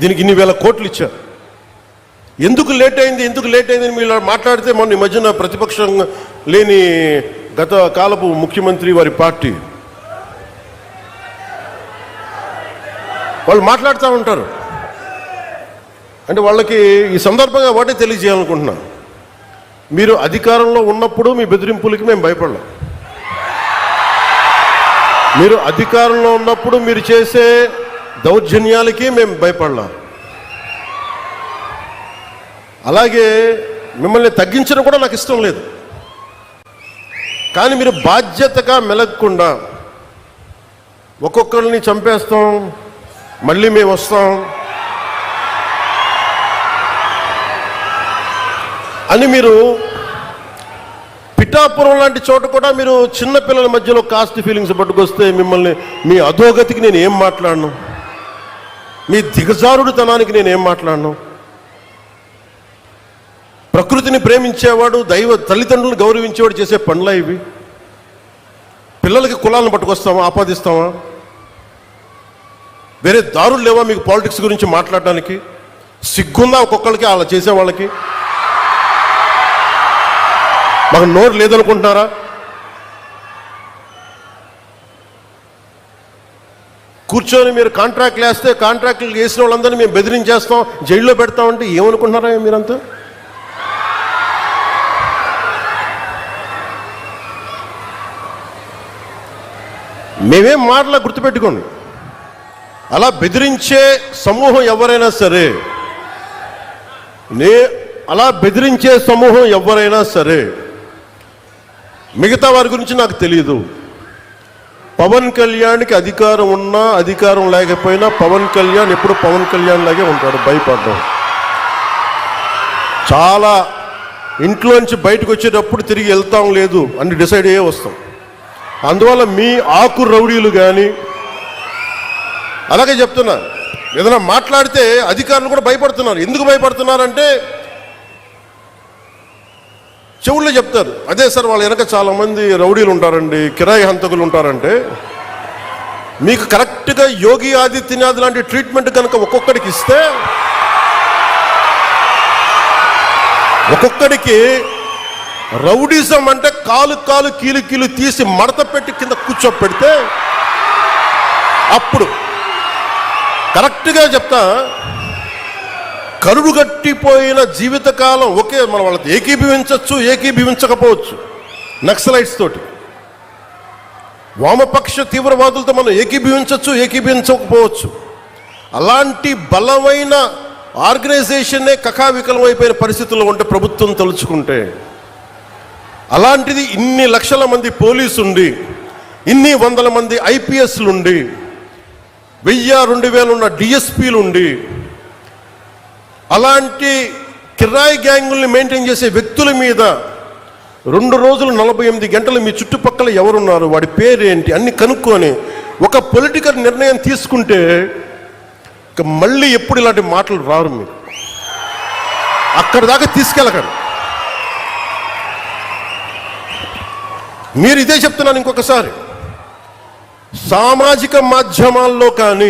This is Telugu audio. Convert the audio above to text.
దీనికి ఇన్ని వేల కోట్లు ఇచ్చారు. ఎందుకు లేట్ అయింది మీరు మాట్లాడితే మొన్న ఈ మధ్యన ప్రతిపక్షం లేని గత కాలపు ముఖ్యమంత్రి వారి పార్టీ వాళ్ళు మాట్లాడుతూ ఉంటారు. అంటే వాళ్ళకి ఈ సందర్భంగా ఒకటే తెలియజేయాలనుకుంటున్నా, మీరు అధికారంలో ఉన్నప్పుడు మీ బెదిరింపులకి మేము భయపడలేం. మీరు అధికారంలో ఉన్నప్పుడు మీరు చేసే దౌర్జన్యాలకి మేము భయపడలేం. అలాగే మిమ్మల్ని తగ్గించడం కూడా నాకు ఇష్టం లేదు. కానీ మీరు బాధ్యతగా మెలగకుండా ఒక్కొక్కరిని చంపేస్తాం, మళ్ళీ మేము వస్తాం అని మీరు పిఠాపురం లాంటి చోట కూడా మీరు చిన్నపిల్లల మధ్యలో కాస్ట్ ఫీలింగ్స్ పట్టుకొస్తే మిమ్మల్ని మీ అధోగతికి నేను ఏం మాట్లాడను, మీ దిగజారుడుతనానికి నేను ఏం మాట్లాడను. ప్రకృతిని ప్రేమించేవాడు, తల్లిదండ్రులను గౌరవించేవాడు చేసే పనులా ఇవి? పిల్లలకి కులాలను పట్టుకొస్తామా, ఆపాదిస్తామా? వేరే దారులు లేవా మీకు పాలిటిక్స్ గురించి మాట్లాడడానికి? సిగ్గుందా ఒక్కొక్కరికి అలా చేసే వాళ్ళకి? మాకు నోరు లేదనుకుంటున్నారా? కూర్చొని మీరు కాంట్రాక్ట్లు వేస్తే కాంట్రాక్ట్లు వేసిన వాళ్ళందరినీ మేము బెదిరించేస్తాం, జైల్లో పెడతామంటే ఏమనుకుంటున్నారా మీరంతా? మేమేం మాటలా గుర్తుపెట్టుకోండి. అలా బెదిరించే సమూహం ఎవరైనా సరే, మిగతా వారి గురించి నాకు తెలియదు. పవన్ కళ్యాణ్కి అధికారం ఉన్నా అధికారం లేకపోయినా పవన్ కళ్యాణ్ ఎప్పుడు పవన్ కళ్యాణ్ లాగే ఉంటాడు, భయపడ్డాం. చాలా ఇంట్లోంచి బయటకు వచ్చేటప్పుడు తిరిగి వెళ్తాం లేదు అని డిసైడ్ అయ్యే వస్తాం. అందువల్ల మీ ఆకు రౌడీలు కానీ, అలాగే చెప్తున్నా, ఏదైనా మాట్లాడితే అధికారులు కూడా భయపడుతున్నారు. ఎందుకు భయపడుతున్నారంటే చెవుల్లో చెప్తారు, అదే సార్ వాళ్ళ వెనక చాలామంది రౌడీలు ఉంటారండి, కిరాయి హంతకులు ఉంటారంటే, మీకు కరెక్ట్గా యోగి ఆదిత్యనాథ్ లాంటి ట్రీట్మెంట్ కనుక ఒక్కొక్కడికి ఇస్తే, ఒక్కొక్కడికి రౌడీజం అంటే కాలు కీలు తీసి మడత పెట్టి కింద కూర్చోపెడితే, అప్పుడు కరెక్ట్గా చెప్తా, కరుడు గట్టిపోయిన జీవితకాలం ఒకే మన వాళ్ళతో ఏకీభవించవచ్చు, ఏకీభవించకపోవచ్చు. నక్సలైట్స్ తోటి, వామపక్ష తీవ్రవాదులతో మనం ఏకీభవించవచ్చు, ఏకీభవించకపోవచ్చు. అలాంటి బలమైన ఆర్గనైజేషన్నే కకావికలమైపోయిన పరిస్థితుల్లో ఉంటే ప్రభుత్వం తలుచుకుంటే, అలాంటిది ఇన్ని లక్షల మంది పోలీసు ఉండి, ఇన్ని వందల మంది ఐపీఎస్లు ఉండి, 1000-2000 ఉన్న డిఎస్పీలు ఉండి, అలాంటి కిరాయి గ్యాంగుల్ని మెయింటైన్ చేసే వ్యక్తుల మీద 2 రోజులు 48 గంటలు మీ చుట్టుపక్కల ఎవరున్నారు, వాడి పేరేంటి అన్ని కనుక్కొని ఒక పొలిటికల్ నిర్ణయం తీసుకుంటే ఇక మళ్ళీ ఎప్పుడు ఇలాంటి మాటలు రారు. మీరు అక్కడి దాకా తీసుకెళ్ళకండి. మీరు ఇదే చెప్తున్నాను ఇంకొకసారి, సామాజిక మాధ్యమాల్లో కానీ